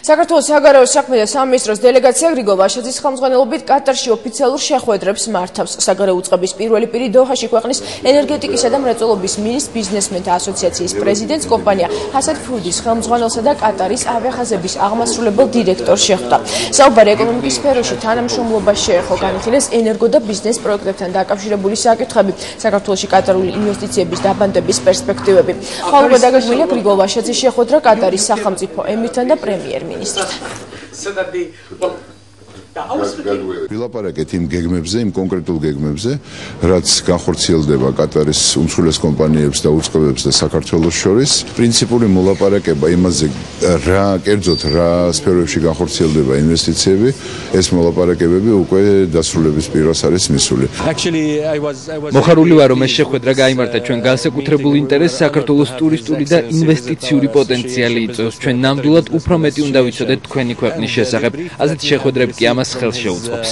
საქართველოს საგარეო საქმეთა სამინისტროს დელეგაცია გრიგოლ ვაშაძის ხელმძღვანელობით კატარში ოფიციალურ შეხვედრებს მართავს. საგარეო უწყების პირველი პირი დოჰაში ქვეყნის ენერგეტიკისა და მრეწველობის ბიზნესმენთა ასოციაციის პრეზიდენტს, კომპანია ჰასად ფუდის ხელმძღვანელსა და კატარის ავიახაზების აღმასრულებელ დირექტორს შეხვდა. საუბარი ეკონომიკის სფეროში თანამშრომლობას შეეხო, განიხილეს ენერგო და ბიზნეს პროექტებთან დაკავშირებული საკითხები, საქართველოში კატარული ინვესტიციების დაბანდების პერსპექტივები. ხოლო დაგეგმილია გრიგოლ ვაშაძის შეხვედრა კატარის სახელმწიფო ემირთან და პრემიერ-მინისტრთან. ვილაპარაკეთ იმ გეგმებზე, იმ კონკრეტულ გეგმებზე, რაც განხორციელდება კატარის უმსხვილეს კომპანიებს და უწყებებს და საქართველოს შორის. პრინციპული მოლაპარაკება იმაზე, კერძოდ რა სფეროებში განხორციელდება ინვესტიციები, ეს მოლაპარაკებები უკვე დასრულების პირას არის მისული. მოხარული ვარ, რომ ეს შეხვედრა გაიმართა ჩვენ განსაკუთრებულ ინტერესს საქართველოს ტურისტული და ინვესტიციური პოტენციალი იწვევს. ჩვენ ნამდვილად უფრო მეტი უნდა ვიცოდეთ თქვენი ქვეყნის შესახებ. ასეთი შეხვედრები კი ამას ხელს შეუწყობს.